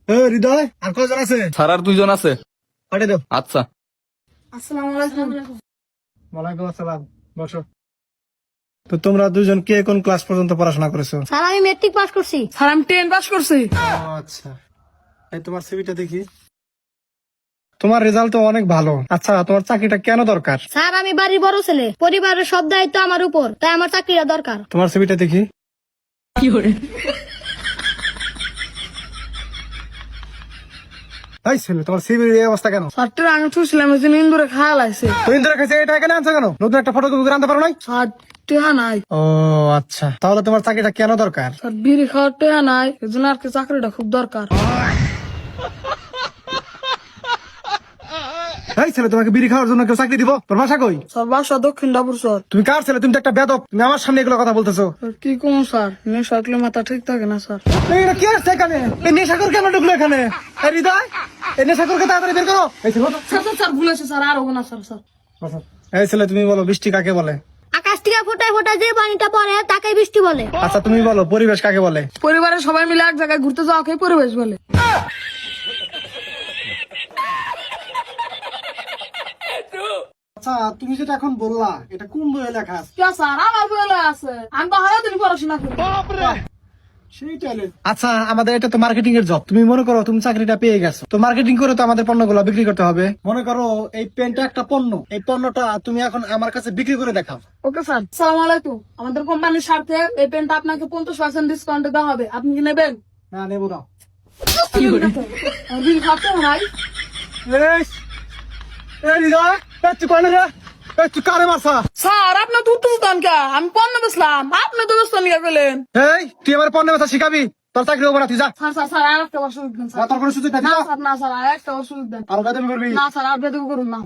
হৃদয় আর কজন আছে? স্যার আর 2 জন আছে। পাঠিয়ে দাও। আচ্ছা। আসসালামু আলাইকুম। ওয়ালাইকুম আসসালাম, বসো। তো তোমরা দুজন কে কোন ক্লাস পর্যন্ত পড়াশোনা করেছো? স্যার আমি মেট্রিক পাস করছি। স্যার আমি 10 পাস করছি। আচ্ছা, এই তোমার সিভিটা দেখি। তোমার রেজাল্ট তো অনেক ভালো। আচ্ছা, তোমার চাকরিটা কেন দরকার? স্যার আমি বাড়ির বড় ছেলে, পরিবারের সব দায়িত্ব আমার উপর, তাই আমার চাকরিটা দরকার। তোমার সিভিটা দেখি। এই ছেলে, তোমার সিভির এই অবস্থা কেন? স্যার আমি ছুছিলাম এই জন্য ইন্দুরে খাওয়া লাগছে। তুই ইন্দিরা কাছে এটা এখানে আনছো কেন? নতুন একটা ফটোকপি করে আনতে পারো নাই? স্যার টেহা নাই। ও আচ্ছা, তাহলে তোমার চাকরিটা কেন দরকার? স্যার বিড়ি খাওয়ার টেহা নাই, এই জন্য আর কি চাকরিটা খুব দরকার। এই ছেলে, তোমাকে বিড়ি খাওয়ার জন্য কেউ চাকরি দিব? তোর ভাষা কই? স্যার বাসা দক্ষিণ ডাবুর স্যার। তুমি কার ছেলে? তুমি তো একটা বেদক। তুমি আমার সামনে এগুলো কথা বলতেছো। স্যার কি কম স্যার, নেশা থাকলে মাথা ঠিক থাকে না স্যার। এটা কি আসছে এখানে? এই নেশাখোর কেন ঢুকলো এখানে? এই হৃদয়, এই নেশাখোরকে তাড়াতাড়ি বের করো। এই ছেলে, স্যার স্যার স্যার ভুল আছে স্যার, আর হবো না স্যার। স্যার এই ছেলে, তুমি বলো বৃষ্টি কাকে বলে? আকাশ থেকে ফোটায় ফোটায় যে পানিটা পড়ে তাকে বৃষ্টি বলে। আচ্ছা, তুমি বলো পরিবেশ কাকে বলে? পরিবারের সবাই মিলে এক জায়গায় ঘুরতে যাওয়াকে পরিবেশ বলে। আচ্ছা, তুমি যেটা এখন বললা এটা কোন বইয়ে লেখা আছে? কে স্যার আমার বলে আছে, আমি বাহারা দিন পড়াশোনা করি। আচ্ছা, আমাদের এটা তো মার্কেটিং এর জব। তুমি মনে করো তুমি চাকরিটা পেয়ে গেছো, তো মার্কেটিং করে তো আমাদের পণ্যগুলো বিক্রি করতে হবে। মনে করো এই পেনটা একটা পণ্য, এই পণ্যটা তুমি এখন আমার কাছে বিক্রি করে দেখাও। Okay sir. আসসালামু আলাইকুম। আমাদের কোম্পানির স্বার্থে এই পেনটা আপনাকে 50% ডিসকাউন্টে দেওয়া হবে, আপনি কি নেবেন? না, নেবো না। আমার বিল খাতে নাই। হৃদয়, তুই কনে রে? তুই কারে মারছা? স্যার আপনার তো উত্তর দান কে? আমি পণ্য বেচলাম, আপনি তো বেচতে নিয়ে গেলেন। এই, তুই আমার পণ্য ব্যথা শিখাবি? তোর চাকরি হবো না, তুই যা। স্যার স্যার স্যার আর একটা ওষুধ দেন স্যার। তোর কোনো সুযোগ নাই, না যা। স্যার, না স্যার আর একটা ওষুধ দেন। আরো বেতন করবি? না স্যার আর বেতন করুন না।